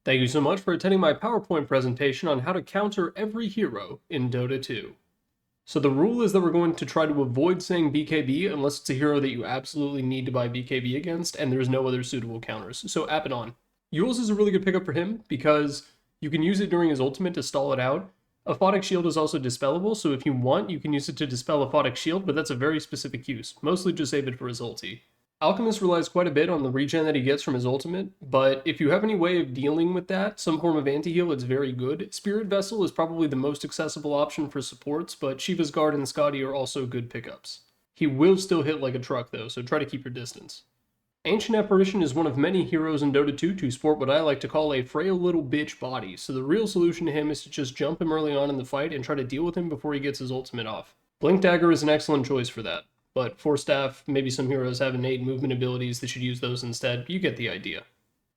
Thank you so much for attending my PowerPoint presentation on how to counter every hero in Dota 2. So the rule is that we're going to try to avoid saying BKB unless it's a hero that you absolutely need to buy BKB against and there's no other suitable counters. So Abaddon. Yules is a really good pickup for him because you can use it during his ultimate to stall it out. Aphotic Shield is also dispellable, so if you want, you can use it to dispel Aphotic Shield, but that's a very specific use. Mostly just save it for his ulti. Alchemist relies quite a bit on the regen that he gets from his ultimate, but if you have any way of dealing with that, some form of anti-heal, it's very good. Spirit Vessel is probably the most accessible option for supports, but Shiva's Guard and Scotty are also good pickups. He will still hit like a truck though, so try to keep your distance. Ancient Apparition is one of many heroes in Dota 2 to sport what I like to call a frail little bitch body, so the real solution to him is to just jump him early on in the fight and try to deal with him before he gets his ultimate off. Blink Dagger is an excellent choice for that. But Force Staff, maybe some heroes have innate movement abilities that should use those instead. You get the idea.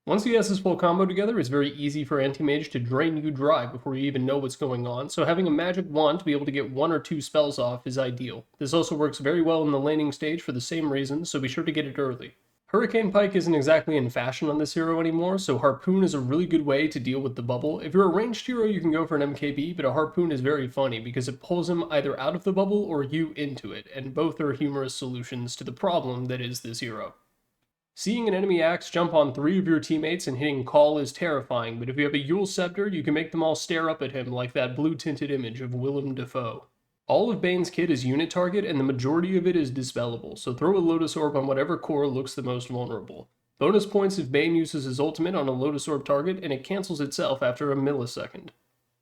Once he has his full combo together, it's very easy for Anti-Mage to drain you dry before you even know what's going on, so having a magic wand to be able to get 1 or 2 spells off is ideal. This also works very well in the laning stage for the same reasons, so be sure to get it early. Hurricane Pike isn't exactly in fashion on this hero anymore, so Harpoon is a really good way to deal with the bubble. If you're a ranged hero, you can go for an MKB, but a Harpoon is very funny because it pulls him either out of the bubble or you into it, and both are humorous solutions to the problem that is this hero. Seeing an enemy axe jump on 3 of your teammates and hitting Call is terrifying, but if you have a Yule Scepter, you can make them all stare up at him like that blue-tinted image of Willem Dafoe. All of Bane's kit is unit target, and the majority of it is dispellable, so throw a Lotus Orb on whatever core looks the most vulnerable. Bonus points if Bane uses his ultimate on a Lotus Orb target, and it cancels itself after a millisecond.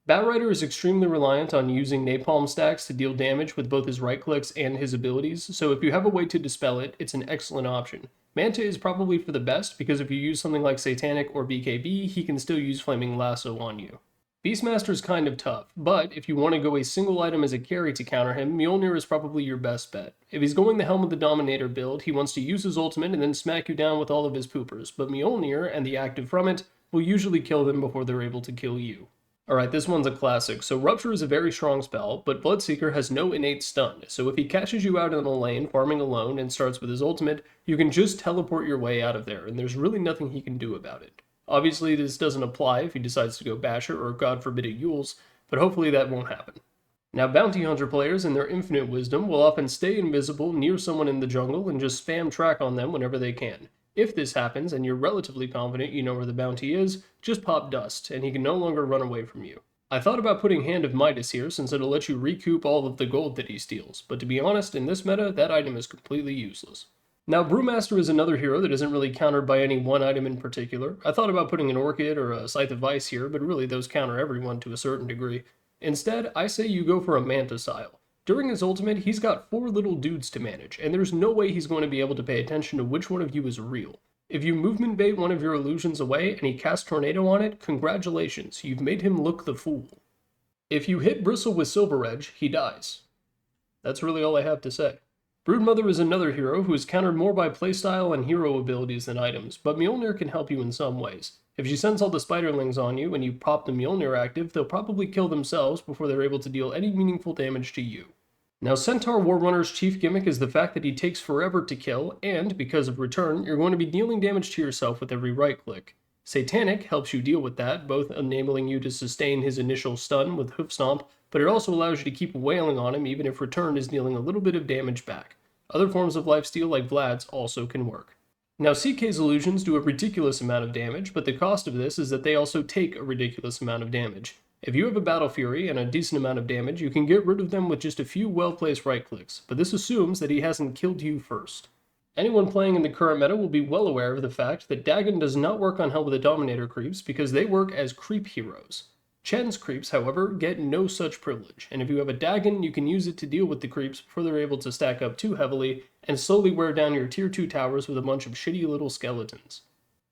Batrider is extremely reliant on using napalm stacks to deal damage with both his right clicks and his abilities, so if you have a way to dispel it, it's an excellent option. Manta is probably for the best, because if you use something like Satanic or BKB, he can still use Flaming Lasso on you. Beastmaster is kind of tough, but if you want to go a single item as a carry to counter him, Mjolnir is probably your best bet. If he's going the Helm of the Dominator build, he wants to use his ultimate and then smack you down with all of his poopers, but Mjolnir, and the active from it, will usually kill them before they're able to kill you. Alright, this one's a classic. So Rupture is a very strong spell, but Bloodseeker has no innate stun, so if he catches you out in a lane, farming alone, and starts with his ultimate, you can just teleport your way out of there, and there's really nothing he can do about it. Obviously, this doesn't apply if he decides to go Basher or God forbid a Yules, but hopefully that won't happen. Now, Bounty Hunter players, in their infinite wisdom, will often stay invisible near someone in the jungle and just spam track on them whenever they can. If this happens, and you're relatively confident you know where the bounty is, just pop Dust, and he can no longer run away from you. I thought about putting Hand of Midas here since it'll let you recoup all of the gold that he steals, but to be honest, in this meta, that item is completely useless. Now, Brewmaster is another hero that isn't really countered by any one item in particular. I thought about putting an Orchid or a Scythe of Vyse here, but really those counter everyone to a certain degree. Instead, I say you go for a Manta Style. During his ultimate, he's got 4 little dudes to manage, and there's no way he's going to be able to pay attention to which one of you is real. If you movement bait one of your illusions away and he casts Tornado on it, congratulations, you've made him look the fool. If you hit Bristle with Silver Edge, he dies. That's really all I have to say. Broodmother is another hero who is countered more by playstyle and hero abilities than items, but Mjolnir can help you in some ways. If she sends all the spiderlings on you and you pop the Mjolnir active, they'll probably kill themselves before they're able to deal any meaningful damage to you. Now, Centaur Warrunner's chief gimmick is the fact that he takes forever to kill, and, because of return, you're going to be dealing damage to yourself with every right click. Satanic helps you deal with that, both enabling you to sustain his initial stun with Hoof Stomp, but it also allows you to keep wailing on him even if return is dealing a little bit of damage back. Other forms of lifesteal like Vlad's also can work. Now, CK's illusions do a ridiculous amount of damage, but the cost of this is that they also take a ridiculous amount of damage. If you have a Battle Fury and a decent amount of damage, you can get rid of them with just a few well-placed right clicks, but this assumes that he hasn't killed you first. Anyone playing in the current meta will be well aware of the fact that Dagon does not work on Helm of the Dominator creeps because they work as creep heroes. Chen's creeps, however, get no such privilege, and if you have a Dagon, you can use it to deal with the creeps before they're able to stack up too heavily and slowly wear down your tier 2 towers with a bunch of shitty little skeletons.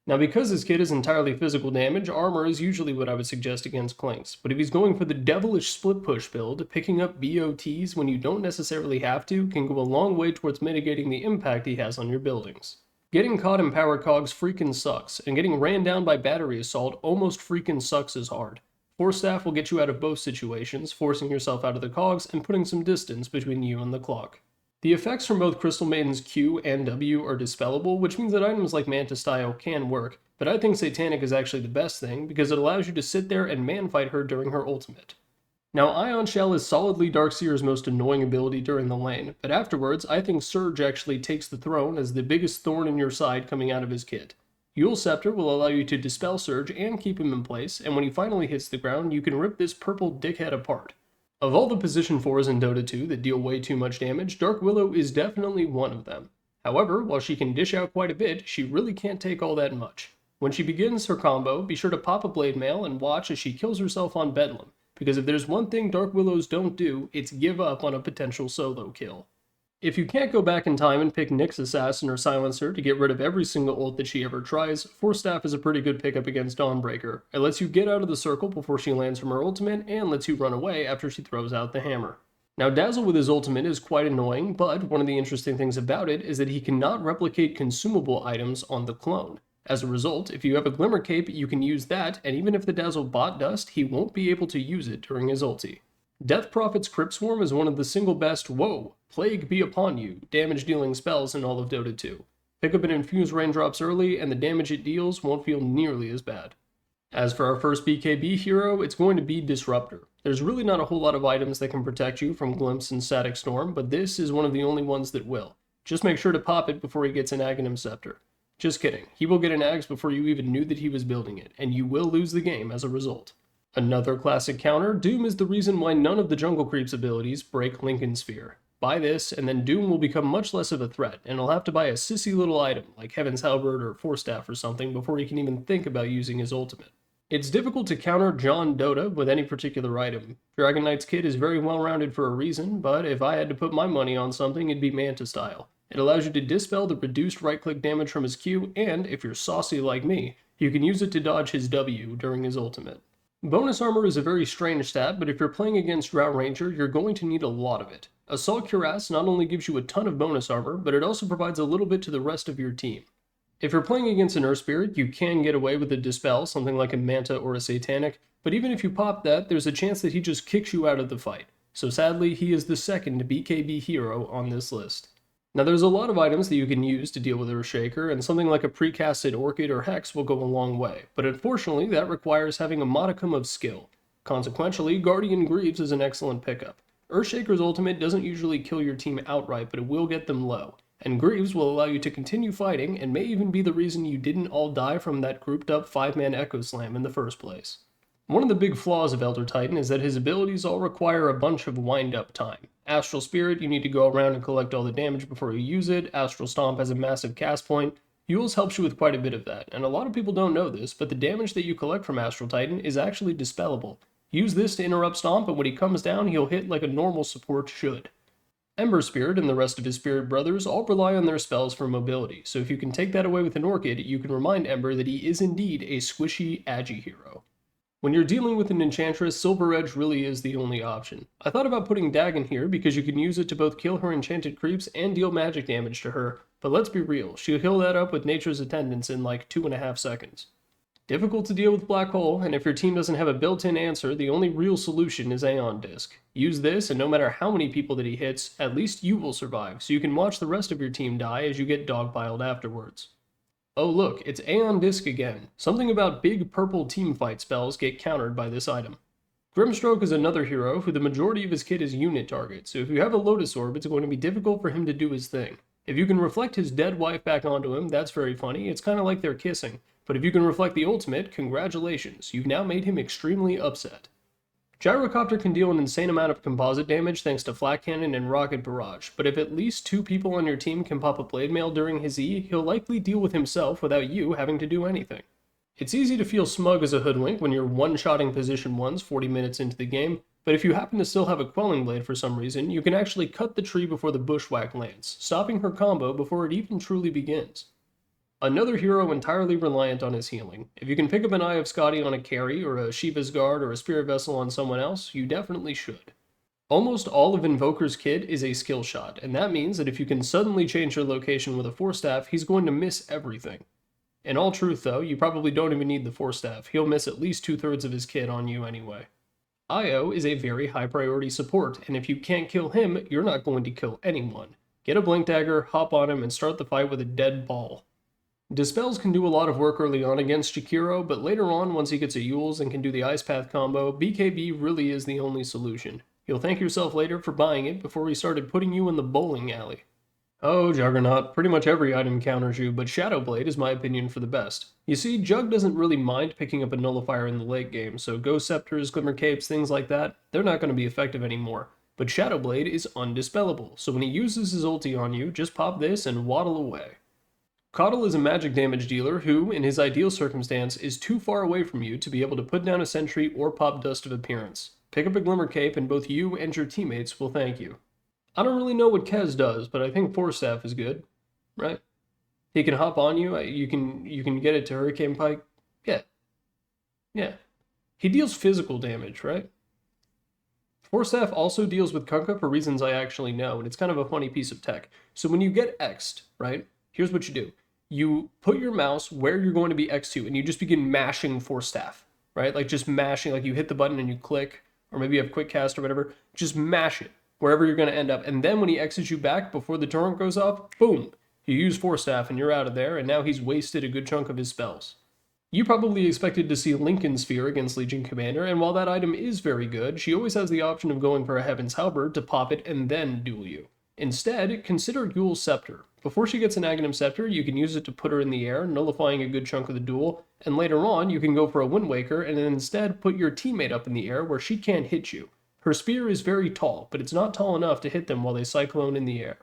Now, because this kit is entirely physical damage, armor is usually what I would suggest against Clinks, but if he's going for the devilish split push build, picking up BOTs when you don't necessarily have to can go a long way towards mitigating the impact he has on your buildings. Getting caught in power cogs freaking sucks, and getting ran down by battery assault almost freaking sucks as hard. Force Staff will get you out of both situations, forcing yourself out of the cogs and putting some distance between you and the clock. The effects from both Crystal Maiden's Q and W are dispellable, which means that items like Manta Style can work, but I think Satanic is actually the best thing because it allows you to sit there and man-fight her during her ultimate. Now, Ion Shell is solidly Darkseer's most annoying ability during the lane, but afterwards, I think Surge actually takes the throne as the biggest thorn in your side coming out of his kit. Eul Scepter will allow you to dispel Surge and keep him in place, and when he finally hits the ground, you can rip this purple dickhead apart. Of all the position 4s in Dota 2 that deal way too much damage, Dark Willow is definitely one of them. However, while she can dish out quite a bit, she really can't take all that much. When she begins her combo, be sure to pop a Blade Mail and watch as she kills herself on Bedlam, because if there's one thing Dark Willows don't do, it's give up on a potential solo kill. If you can't go back in time and pick Nyx Assassin or Silencer to get rid of every single ult that she ever tries, Force Staff is a pretty good pickup against Dawnbreaker. It lets you get out of the circle before she lands from her ultimate, and lets you run away after she throws out the hammer. Now, Dazzle with his ultimate is quite annoying, but one of the interesting things about it is that he cannot replicate consumable items on the clone. As a result, if you have a Glimmer Cape, you can use that, and even if the Dazzle bot dust, he won't be able to use it during his ulti. Death Prophet's Crypt Swarm is one of the single best, whoa, plague be upon you, damage-dealing spells in all of Dota 2. Pick up and infuse raindrops early, and the damage it deals won't feel nearly as bad. As for our first BKB hero, it's going to be Disruptor. There's really not a whole lot of items that can protect you from Glimpse and Static Storm, but this is one of the only ones that will. Just make sure to pop it before he gets an Aghanim Scepter. Just kidding, he will get an Ags before you even knew that he was building it, and you will lose the game as a result. Another classic counter, Doom is the reason why none of the Jungle Creep's abilities break Lincoln Sphere. Buy this, and then Doom will become much less of a threat, and he'll have to buy a sissy little item, like Heaven's Halberd or Force Staff or something, before he can even think about using his ultimate. It's difficult to counter John Dota with any particular item. Dragon Knight's kit is very well rounded for a reason, but if I had to put my money on something, it'd be Manta Style. It allows you to dispel the reduced right-click damage from his Q, and, if you're saucy like me, you can use it to dodge his W during his ultimate. Bonus armor is a very strange stat, but if you're playing against Drought Ranger, you're going to need a lot of it. Assault Cuirass not only gives you a ton of bonus armor, but it also provides a little bit to the rest of your team. If you're playing against an Earth Spirit, you can get away with a Dispel, something like a Manta or a Satanic, but even if you pop that, there's a chance that he just kicks you out of the fight. So sadly, he is the second BKB hero on this list. Now there's a lot of items that you can use to deal with Earthshaker, and something like a precasted Orchid or Hex will go a long way, but unfortunately that requires having a modicum of skill. Consequentially, Guardian Greaves is an excellent pickup. Earthshaker's ultimate doesn't usually kill your team outright, but it will get them low, and Greaves will allow you to continue fighting, and may even be the reason you didn't all die from that grouped up 5-man Echo Slam in the first place. One of the big flaws of Elder Titan is that his abilities all require a bunch of wind-up time. Astral Spirit, you need to go around and collect all the damage before you use it. Astral Stomp has a massive cast point. Eul's helps you with quite a bit of that, and a lot of people don't know this, but the damage that you collect from Astral Titan is actually dispellable. Use this to interrupt Stomp, and when he comes down, he'll hit like a normal support should. Ember Spirit and the rest of his Spirit brothers all rely on their spells for mobility, so if you can take that away with an Orchid, you can remind Ember that he is indeed a squishy, agi hero. When you're dealing with an Enchantress, Silver Edge really is the only option. I thought about putting Dagon here because you can use it to both kill her enchanted creeps and deal magic damage to her, but let's be real, she'll heal that up with Nature's Attendance in like 2.5 seconds. Difficult to deal with Black Hole, and if your team doesn't have a built-in answer, the only real solution is Aeon Disc. Use this, and no matter how many people that he hits, at least you will survive, so you can watch the rest of your team die as you get dogpiled afterwards. Oh look, it's Aeon Disc again. Something about big purple teamfight spells get countered by this item. Grimstroke is another hero who the majority of his kit is unit target, so if you have a Lotus Orb, it's going to be difficult for him to do his thing. If you can reflect his dead wife back onto him, that's very funny, it's kind of like they're kissing. But if you can reflect the ultimate, congratulations, you've now made him extremely upset. Gyrocopter can deal an insane amount of composite damage thanks to Flak Cannon and Rocket Barrage, but if at least 2 people on your team can pop a Blade Mail during his E, he'll likely deal with himself without you having to do anything. It's easy to feel smug as a hoodwink when you're one-shotting position 1s 40 minutes into the game, but if you happen to still have a Quelling Blade for some reason, you can actually cut the tree before the Bushwhack lands, stopping her combo before it even truly begins. Another hero entirely reliant on his healing. If you can pick up an Eye of Skadi on a carry, or a Shiva's Guard, or a Spirit Vessel on someone else, you definitely should. Almost all of Invoker's kit is a skill shot, and that means that if you can suddenly change your location with a Force Staff, he's going to miss everything. In all truth though, you probably don't even need the Force Staff, he'll miss at least 2/3 of his kit on you anyway. Io is a very high priority support, and if you can't kill him, you're not going to kill anyone. Get a blink dagger, hop on him, and start the fight with a dead ball. Dispels can do a lot of work early on against Jakiro, but later on, once he gets a Yules and can do the Ice Path combo, BKB really is the only solution. You'll thank yourself later for buying it before he started putting you in the bowling alley. Oh, Juggernaut, pretty much every item counters you, but Shadow Blade is my opinion for the best. You see, Jug doesn't really mind picking up a Nullifier in the late game, so Ghost Scepters, Glimmer Capes, things like that, they're not going to be effective anymore. But Shadow Blade is undispellable, so when he uses his ulti on you, just pop this and waddle away. Caudle is a magic damage dealer who, in his ideal circumstance, is too far away from you to be able to put down a sentry or pop Dust of Appearance. Pick up a Glimmer Cape and both you and your teammates will thank you. I don't really know what Kez does, but I think Force Staff is good, right? He can hop on you, you can get it to Hurricane Pike. Yeah. He deals physical damage, right? Force Staff also deals with Kunkka for reasons I actually know, and it's kind of a funny piece of tech. So when you get X'd, right, here's what you do. You put your mouse where you're going to be X to, and you just begin mashing Force Staff, right? Like just mashing, like you hit the button and you click, or maybe you have Quick Cast or whatever. Just mash it wherever you're going to end up. And then when he exits you back before the torrent goes off, boom, you use Force Staff and you're out of there, and now he's wasted a good chunk of his spells. You probably expected to see Lincoln Sphere against Legion Commander, and while that item is very good, she always has the option of going for a Heaven's Halberd to pop it and then duel you. Instead, consider Yule's Scepter. Before she gets an Aghanim Scepter, you can use it to put her in the air, nullifying a good chunk of the duel, and later on, you can go for a Wind Waker and then instead put your teammate up in the air where she can't hit you. Her spear is very tall, but it's not tall enough to hit them while they cyclone in the air.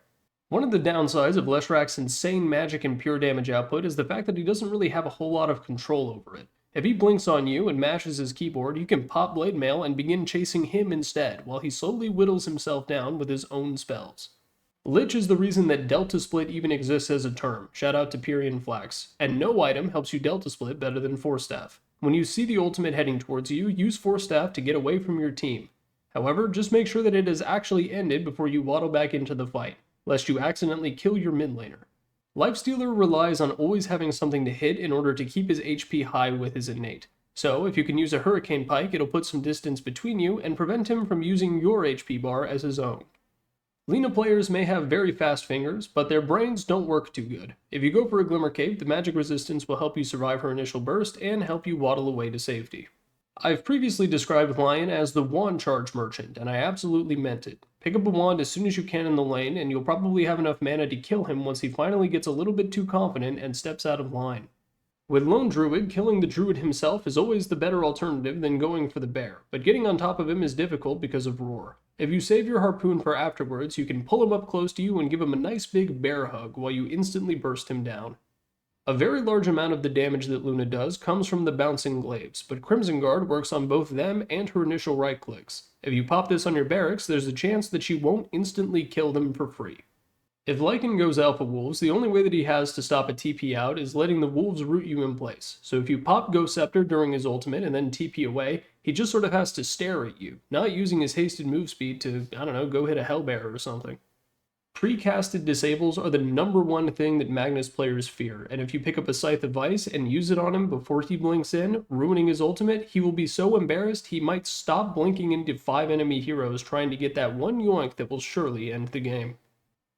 One of the downsides of Leshrak's insane magic and pure damage output is the fact that he doesn't really have a whole lot of control over it. If he blinks on you and mashes his keyboard, you can pop Blade Mail and begin chasing him instead, while he slowly whittles himself down with his own spells. Lich is the reason that Delta Split even exists as a term, shout out to Pyrian Flax, and no item helps you Delta Split better than Force Staff. When you see the ultimate heading towards you, use Force Staff to get away from your team. However, just make sure that it has actually ended before you waddle back into the fight, lest you accidentally kill your mid laner. Lifestealer relies on always having something to hit in order to keep his HP high with his innate. So, if you can use a Hurricane Pike, it'll put some distance between you and prevent him from using your HP bar as his own. Lina players may have very fast fingers, but their brains don't work too good. If you go for a Glimmer Cape, the magic resistance will help you survive her initial burst and help you waddle away to safety. I've previously described Lion as the wand charge merchant, and I absolutely meant it. Pick up a wand as soon as you can in the lane, and you'll probably have enough mana to kill him once he finally gets a little bit too confident and steps out of line. With Lone Druid, killing the Druid himself is always the better alternative than going for the bear, but getting on top of him is difficult because of Roar. If you save your harpoon for afterwards, you can pull him up close to you and give him a nice big bear hug while you instantly burst him down. A very large amount of the damage that Luna does comes from the bouncing glaives, but Crimson Guard works on both them and her initial right clicks. If you pop this on your barracks, there's a chance that she won't instantly kill them for free. If Lycan goes Alpha Wolves, the only way that he has to stop a TP out is letting the Wolves root you in place. So if you pop Ghost Scepter during his ultimate and then TP away, he just sort of has to stare at you, not using his hasted move speed to, I don't know, go hit a Hellbearer or something. Pre-casted disables are the number one thing that Magnus players fear, and if you pick up a Scythe of Vyse and use it on him before he blinks in, ruining his ultimate, he will be so embarrassed he might stop blinking into 5 enemy heroes trying to get that one yoink that will surely end the game.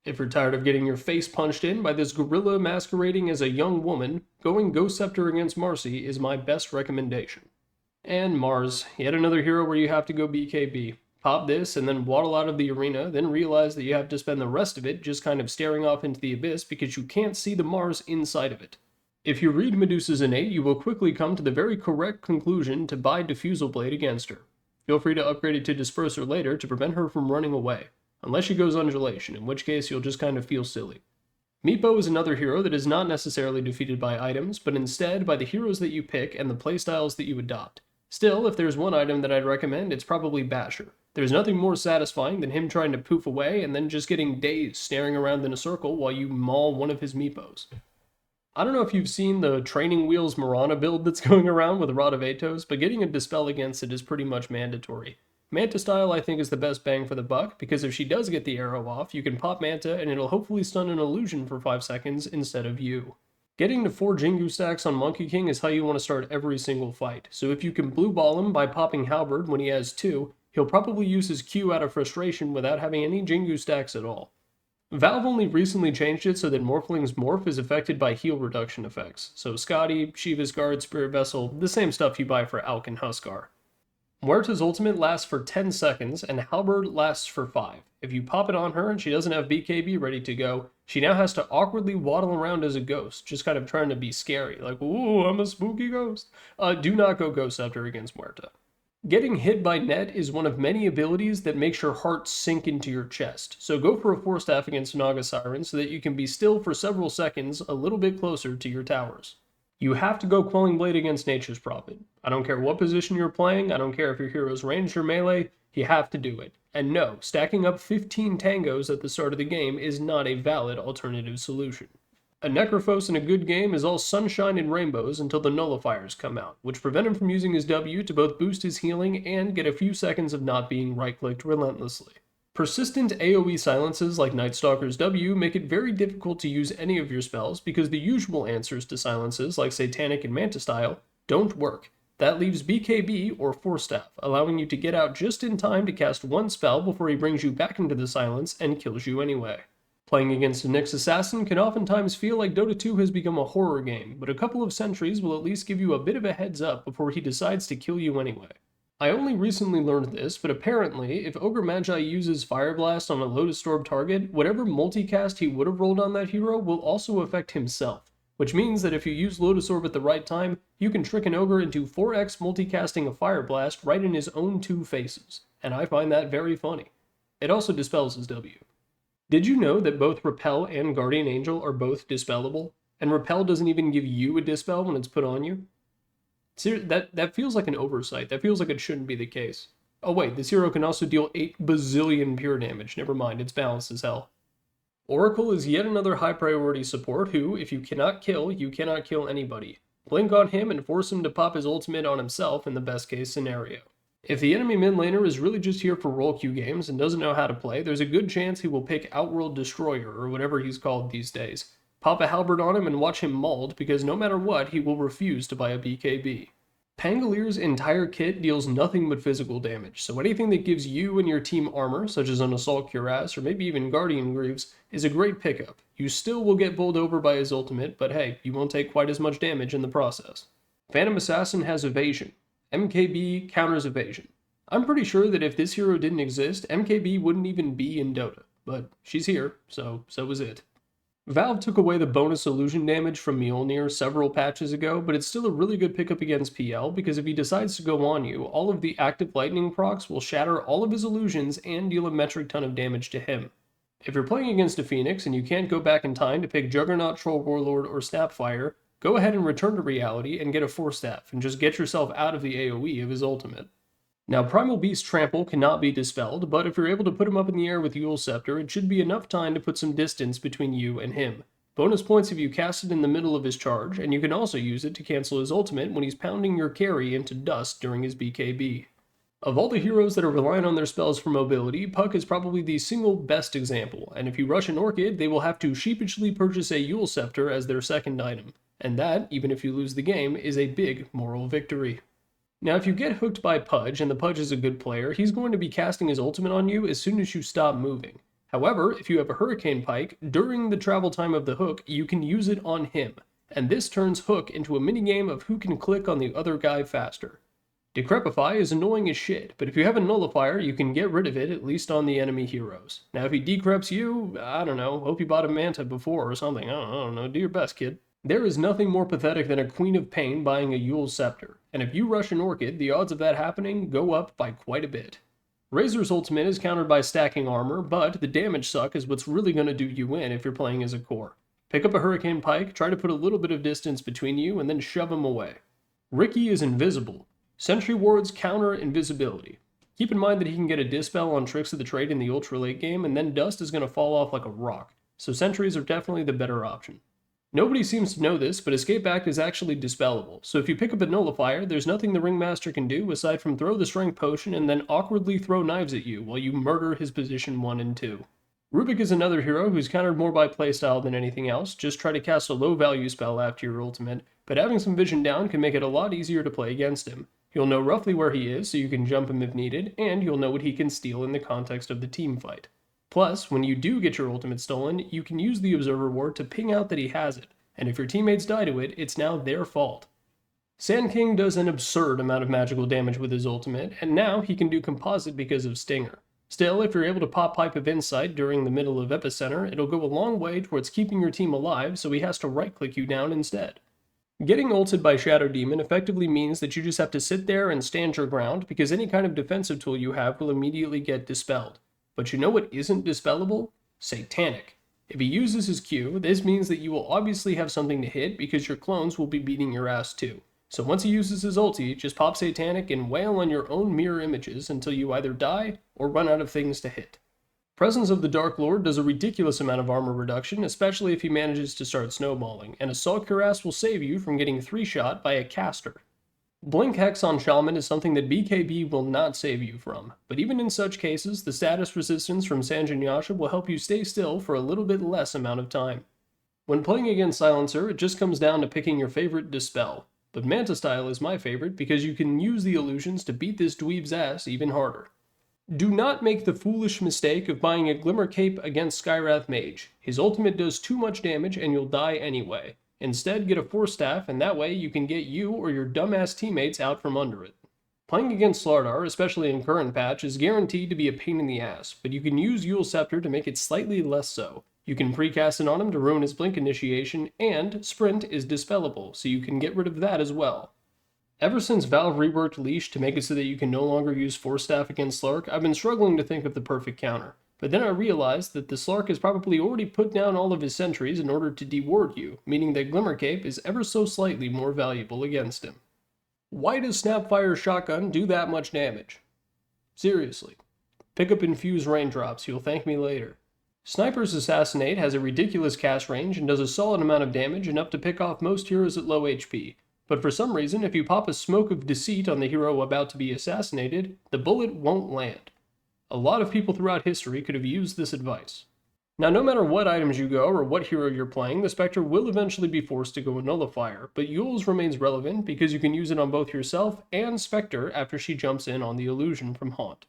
If you're tired of getting your face punched in by this gorilla masquerading as a young woman, going Ghost Scepter against Marcy is my best recommendation. And Mars, yet another hero where you have to go BKB. Pop this and then waddle out of the arena, then realize that you have to spend the rest of it just kind of staring off into the abyss because you can't see the Mars inside of it. If you read Medusa's innate, you will quickly come to the very correct conclusion to buy Diffusal Blade against her. Feel free to upgrade it to Disperser later to prevent her from running away. Unless she goes Undulation, in which case you'll just kind of feel silly. Meepo is another hero that is not necessarily defeated by items, but instead by the heroes that you pick and the playstyles that you adopt. Still, if there's one item that I'd recommend, it's probably Basher. There's nothing more satisfying than him trying to poof away and then just getting dazed staring around in a circle while you maul one of his Meepos. I don't know if you've seen the Training Wheels Mirana build that's going around with Rod of Atos, but getting a Dispel against it is pretty much mandatory. Manta style I think is the best bang for the buck, because if she does get the arrow off, you can pop Manta and it'll hopefully stun an illusion for 5 seconds instead of you. Getting to 4 Jingu stacks on Monkey King is how you want to start every single fight, so if you can blue ball him by popping Halberd when he has 2, he'll probably use his Q out of frustration without having any Jingu stacks at all. Valve only recently changed it so that Morphling's morph is affected by heal reduction effects, so Scotty, Shiva's Guard, Spirit Vessel, the same stuff you buy for Alk and Huskar. Muerta's ultimate lasts for 10 seconds, and Halberd lasts for 5. If you pop it on her and she doesn't have BKB ready to go, she now has to awkwardly waddle around as a ghost, just kind of trying to be scary, like, ooh, I'm a spooky ghost. Do not go Ghost Scepter against Muerta. Getting hit by net is one of many abilities that makes your heart sink into your chest, so go for a Force Staff against Naga Siren so that you can be still for several seconds a little bit closer to your towers. You have to go Quelling Blade against Nature's Prophet. I don't care what position you're playing, I don't care if your hero's ranged or melee, you have to do it. And no, stacking up 15 tangos at the start of the game is not a valid alternative solution. A Necrophos in a good game is all sunshine and rainbows until the nullifiers come out, which prevent him from using his W to both boost his healing and get a few seconds of not being right-clicked relentlessly. Persistent AoE silences like Night Stalker's W make it very difficult to use any of your spells because the usual answers to silences like Satanic and Manta Style don't work. That leaves BKB or Force Staff, allowing you to get out just in time to cast one spell before he brings you back into the silence and kills you anyway. Playing against a Nyx Assassin can oftentimes feel like Dota 2 has become a horror game, but a couple of sentries will at least give you a bit of a heads up before he decides to kill you anyway. I only recently learned this, but apparently, if Ogre Magi uses Fire Blast on a Lotus Orb target, whatever multicast he would have rolled on that hero will also affect himself, which means that if you use Lotus Orb at the right time, you can trick an Ogre into 4x multicasting a Fire Blast right in his own two faces, and I find that very funny. It also dispels his W. Did you know that both Repel and Guardian Angel are both dispellable? And Repel doesn't even give you a dispel when it's put on you? That feels like an oversight. That feels like it shouldn't be the case. Oh wait, this hero can also deal 8 bazillion pure damage. Never mind, it's balanced as hell. Oracle is yet another high priority support who, if you cannot kill anybody. Blink on him and force him to pop his ultimate on himself in the best case scenario. If the enemy mid laner is really just here for role queue games and doesn't know how to play, there's a good chance he will pick Outworld Destroyer or whatever he's called these days. Pop a halberd on him and watch him mauled because no matter what, he will refuse to buy a BKB. Pangalier's entire kit deals nothing but physical damage, so anything that gives you and your team armor, such as an Assault Cuirass or maybe even Guardian Greaves, is a great pickup. You still will get bowled over by his ultimate, but hey, you won't take quite as much damage in the process. Phantom Assassin has evasion. MKB counters evasion. I'm pretty sure that if this hero didn't exist, MKB wouldn't even be in Dota, but she's here, so is it. Valve took away the bonus illusion damage from Mjolnir several patches ago, but it's still a really good pickup against PL because if he decides to go on you, all of the active lightning procs will shatter all of his illusions and deal a metric ton of damage to him. If you're playing against a Phoenix and you can't go back in time to pick Juggernaut, Troll Warlord, or Snapfire, go ahead and return to reality and get a Force Staff and just get yourself out of the AoE of his ultimate. Now, Primal Beast Trample cannot be dispelled, but if you're able to put him up in the air with Eul's Scepter, it should be enough time to put some distance between you and him. Bonus points if you cast it in the middle of his charge, and you can also use it to cancel his ultimate when he's pounding your carry into dust during his BKB. Of all the heroes that are relying on their spells for mobility, Puck is probably the single best example, and if you rush an Orchid, they will have to sheepishly purchase a Eul's Scepter as their second item. And that, even if you lose the game, is a big moral victory. Now, if you get hooked by Pudge, and the Pudge is a good player, he's going to be casting his ultimate on you as soon as you stop moving. However, if you have a Hurricane Pike, during the travel time of the hook, you can use it on him, and this turns Hook into a minigame of who can click on the other guy faster. Decrepify is annoying as shit, but if you have a Nullifier, you can get rid of it, at least on the enemy heroes. Now, if he decreps you, I don't know, hope you bought a Manta before or something, I don't know, do your best, kid. There is nothing more pathetic than a Queen of Pain buying a Eul's Scepter, and if you rush an Orchid, the odds of that happening go up by quite a bit. Razor's ultimate is countered by stacking armor, but the damage suck is what's really going to do you in if you're playing as a core. Pick up a Hurricane Pike, try to put a little bit of distance between you, and then shove him away. Ricky is invisible. Sentry wards counter invisibility. Keep in mind that he can get a dispel on Tricks of the Trade in the ultra late game, and then dust is going to fall off like a rock, so sentries are definitely the better option. Nobody seems to know this, but Escape Act is actually dispellable, so if you pick up a Nullifier, there's nothing the Ringmaster can do aside from throw the Strength Potion and then awkwardly throw knives at you while you murder his position 1 and 2. Rubik is another hero who's countered more by playstyle than anything else. Just try to cast a low value spell after your ultimate, but having some vision down can make it a lot easier to play against him. You'll know roughly where he is so you can jump him if needed, and you'll know what he can steal in the context of the team fight. Plus, when you do get your ultimate stolen, you can use the Observer Ward to ping out that he has it, and if your teammates die to it, it's now their fault. Sand King does an absurd amount of magical damage with his ultimate, and now he can do Composite because of Stinger. Still, if you're able to pop Pipe of Insight during the middle of Epicenter, it'll go a long way towards keeping your team alive, so he has to right-click you down instead. Getting ulted by Shadow Demon effectively means that you just have to sit there and stand your ground, because any kind of defensive tool you have will immediately get dispelled. But you know what isn't dispellable? Satanic. If he uses his Q, this means that you will obviously have something to hit because your clones will be beating your ass too. So once he uses his ulti, just pop Satanic and wail on your own mirror images until you either die or run out of things to hit. Presence of the Dark Lord does a ridiculous amount of armor reduction, especially if he manages to start snowballing, and Assault Cuirass will save you from getting 3-shot by a caster. Blink Hex on Shaman is something that BKB will not save you from, but even in such cases, the status resistance from Sanjin Yasha will help you stay still for a little bit less amount of time. When playing against Silencer, it just comes down to picking your favorite Dispel, but Manta Style is my favorite because you can use the illusions to beat this dweeb's ass even harder. Do not make the foolish mistake of buying a Glimmer Cape against Skywrath Mage. His ultimate does too much damage and you'll die anyway. Instead, get a Force Staff, and that way you can get you or your dumbass teammates out from under it. Playing against Slardar, especially in current patch, is guaranteed to be a pain in the ass, but you can use Eul Scepter to make it slightly less so. You can precast it on him to ruin his Blink initiation, and Sprint is dispellable, so you can get rid of that as well. Ever since Valve reworked Leash to make it so that you can no longer use Force Staff against Slark, I've been struggling to think of the perfect counter. But then I realized that the Slark has probably already put down all of his sentries in order to deward you, meaning that Glimmer Cape is ever so slightly more valuable against him. Why does Snapfire's shotgun do that much damage? Seriously. Pick up Infuse Raindrops, you'll thank me later. Sniper's Assassinate has a ridiculous cast range and does a solid amount of damage enough to pick off most heroes at low HP. But for some reason, if you pop a Smoke of Deceit on the hero about to be assassinated, the bullet won't land. A lot of people throughout history could have used this advice. Now, no matter what items you go or what hero you're playing, the Spectre will eventually be forced to go a Nullifier, but Eul's remains relevant because you can use it on both yourself and Spectre after she jumps in on the illusion from Haunt.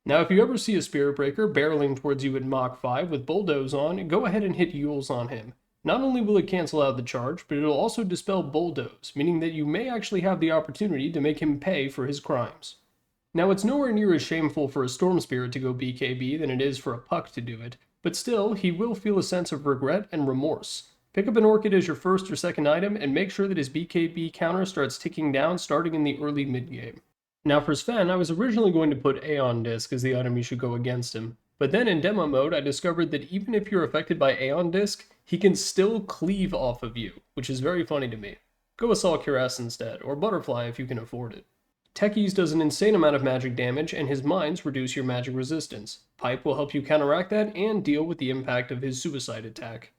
Now, if you ever see a Spirit Breaker barreling towards you at Mach 5 with Bulldoze on, go ahead and hit Eul's on him. Not only will it cancel out the charge, but it'll also dispel Bulldoze, meaning that you may actually have the opportunity to make him pay for his crimes. Now, it's nowhere near as shameful for a Storm Spirit to go BKB than it is for a Puck to do it, but still, he will feel a sense of regret and remorse. Pick up an Orchid as your first or second item, and make sure that his BKB counter starts ticking down starting in the early mid-game. Now for Sven, I was originally going to put Aeon Disc as the item you should go against him, but then in demo mode I discovered that even if you're affected by Aeon Disc, he can still cleave off of you, which is very funny to me. Go Assault Cuirass instead, or Butterfly if you can afford it. Techies does an insane amount of magic damage, and his mines reduce your magic resistance. Pipe will help you counteract that and deal with the impact of his suicide attack.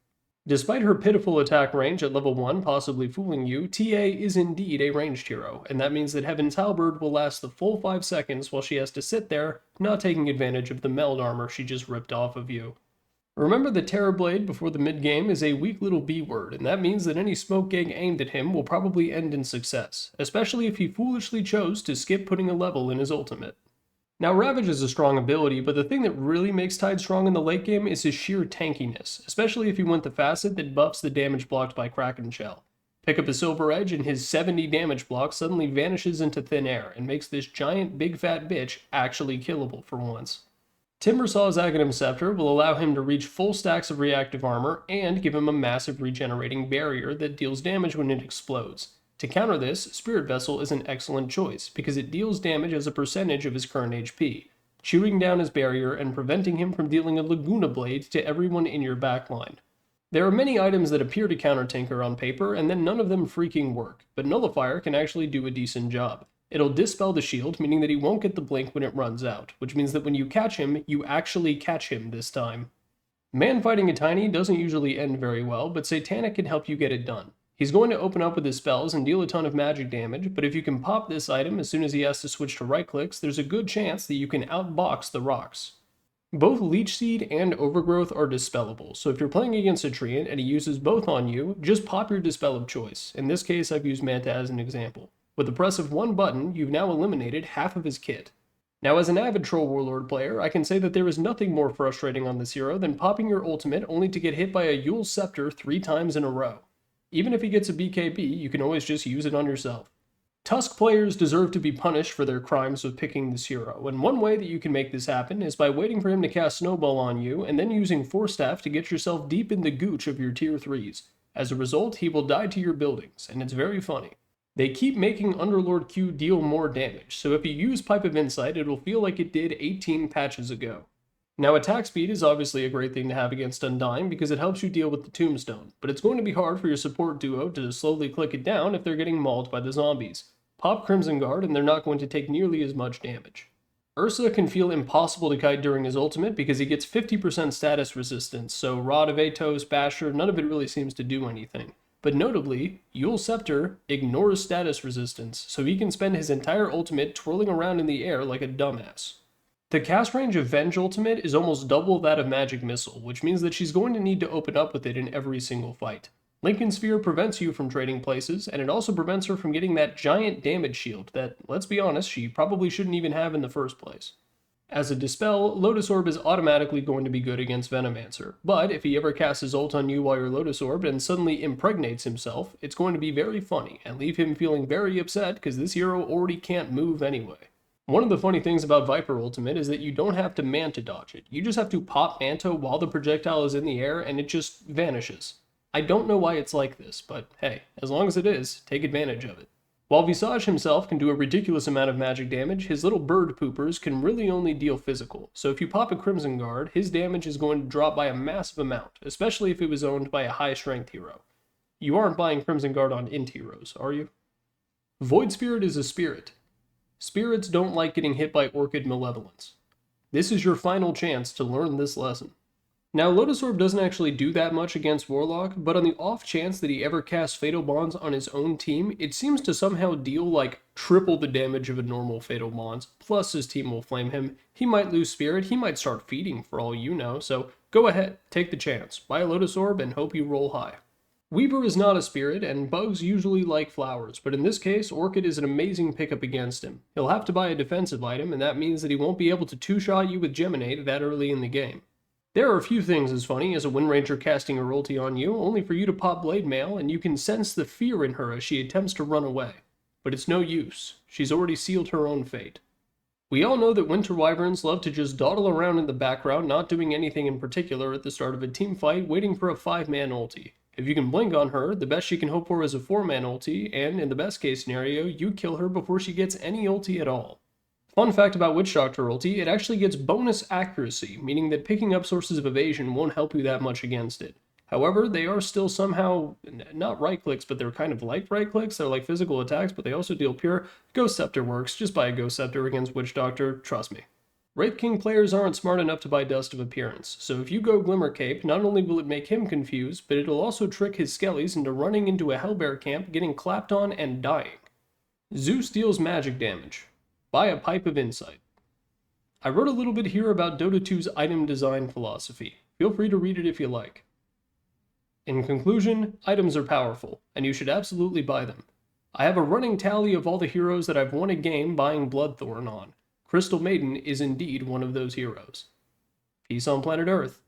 Despite her pitiful attack range at level 1 possibly fooling you, TA is indeed a ranged hero, and that means that Heaven's Halberd will last the full 5 seconds while she has to sit there, not taking advantage of the meld armor she just ripped off of you. Remember that Terrorblade before the mid-game is a weak little B-word, and that means that any smoke gang aimed at him will probably end in success, especially if he foolishly chose to skip putting a level in his ultimate. Now, Ravage is a strong ability, but the thing that really makes Tide strong in the late game is his sheer tankiness, especially if you want the facet that buffs the damage blocked by Kraken Shell. Pick up a Silver Edge and his 70 damage block suddenly vanishes into thin air and makes this giant big fat bitch actually killable for once. Timbersaw's Aghanim Scepter will allow him to reach full stacks of reactive armor and give him a massive regenerating barrier that deals damage when it explodes. To counter this, Spirit Vessel is an excellent choice because it deals damage as a percentage of his current HP, chewing down his barrier and preventing him from dealing a Laguna Blade to everyone in your backline. There are many items that appear to counter Tinker on paper and then none of them freaking work, but Nullifier can actually do a decent job. It'll dispel the shield, meaning that he won't get the blink when it runs out, which means that when you catch him, you actually catch him this time. Man fighting a Tiny doesn't usually end very well, but Satanic can help you get it done. He's going to open up with his spells and deal a ton of magic damage, but if you can pop this item as soon as he has to switch to right clicks, there's a good chance that you can outbox the rocks. Both Leech Seed and Overgrowth are dispellable, so if you're playing against a Treant and he uses both on you, just pop your dispel of choice. In this case, I've used Manta as an example. With the press of one button, you've now eliminated half of his kit. Now, as an avid Troll Warlord player, I can say that there is nothing more frustrating on this hero than popping your ultimate only to get hit by a Yule Scepter 3 times in a row. Even if he gets a BKB, you can always just use it on yourself. Tusk players deserve to be punished for their crimes of picking this hero, and one way that you can make this happen is by waiting for him to cast Snowball on you and then using Force Staff to get yourself deep in the gooch of your tier 3s. As a result, he will die to your buildings, and it's very funny. They keep making Underlord Q deal more damage, so if you use Pipe of Insight, it'll feel like it did 18 patches ago. Now, attack speed is obviously a great thing to have against Undying because it helps you deal with the Tombstone, but it's going to be hard for your support duo to slowly click it down if they're getting mauled by the zombies. Pop Crimson Guard and they're not going to take nearly as much damage. Ursa can feel impossible to kite during his ultimate because he gets 50% status resistance, so Rod of Atos, Basher, none of it really seems to do anything. But notably, Yule Scepter ignores status resistance, so he can spend his entire ultimate twirling around in the air like a dumbass. The cast range of Venge ultimate is almost double that of Magic Missile, which means that she's going to need to open up with it in every single fight. Lincoln Sphere prevents you from trading places, and it also prevents her from getting that giant damage shield that, let's be honest, she probably shouldn't even have in the first place. As a Dispel, Lotus Orb is automatically going to be good against Venomancer, but if he ever casts his ult on you while you're Lotus Orbed and suddenly impregnates himself, it's going to be very funny and leave him feeling very upset because this hero already can't move anyway. One of the funny things about Viper Ultimate is that you don't have to Manta dodge it, you just have to pop Manta while the projectile is in the air and it just vanishes. I don't know why it's like this, but hey, as long as it is, take advantage of it. While Visage himself can do a ridiculous amount of magic damage, his little bird poopers can really only deal physical, so if you pop a Crimson Guard, his damage is going to drop by a massive amount, especially if it was owned by a high strength hero. You aren't buying Crimson Guard on int heroes, are you? Void Spirit is a spirit. Spirits don't like getting hit by Orchid Malevolence. This is your final chance to learn this lesson. Now, Lotus Orb doesn't actually do that much against Warlock, but on the off chance that he ever casts Fatal Bonds on his own team, it seems to somehow deal like triple the damage of a normal Fatal Bonds, plus his team will flame him. He might lose Spirit, he might start feeding for all you know, so go ahead, take the chance, buy a Lotus Orb and hope you roll high. Weaver is not a spirit, and bugs usually like flowers, but in this case, Orchid is an amazing pickup against him. He'll have to buy a defensive item, and that means that he won't be able to two-shot you with Geminate that early in the game. There are a few things as funny as a Wind Ranger casting her ulti on you, only for you to pop Blade Mail, and you can sense the fear in her as she attempts to run away. But it's no use. She's already sealed her own fate. We all know that Winter Wyverns love to just dawdle around in the background, not doing anything in particular at the start of a team fight, waiting for a 5-man ulti. If you can blink on her, the best she can hope for is a 4-man ulti, and in the best case scenario, you kill her before she gets any ulti at all. Fun fact about Witch Doctor ulti, it actually gets bonus accuracy, meaning that picking up sources of evasion won't help you that much against it. However, they are still somehow, not right clicks, but they're kind of like right clicks, they're like physical attacks, but they also deal pure. Ghost Scepter works, just buy a Ghost Scepter against Witch Doctor, trust me. Wraith King players aren't smart enough to buy Dust of Appearance, so if you go Glimmer Cape, not only will it make him confused, but it'll also trick his skellies into running into a Hellbear camp, getting clapped on, and dying. Zeus deals magic damage. Buy a Pipe of Insight. I wrote a little bit here about Dota 2's item design philosophy. Feel free to read it if you like. In conclusion, items are powerful, and you should absolutely buy them. I have a running tally of all the heroes that I've won a game buying Bloodthorn on. Crystal Maiden is indeed one of those heroes. Peace on planet Earth.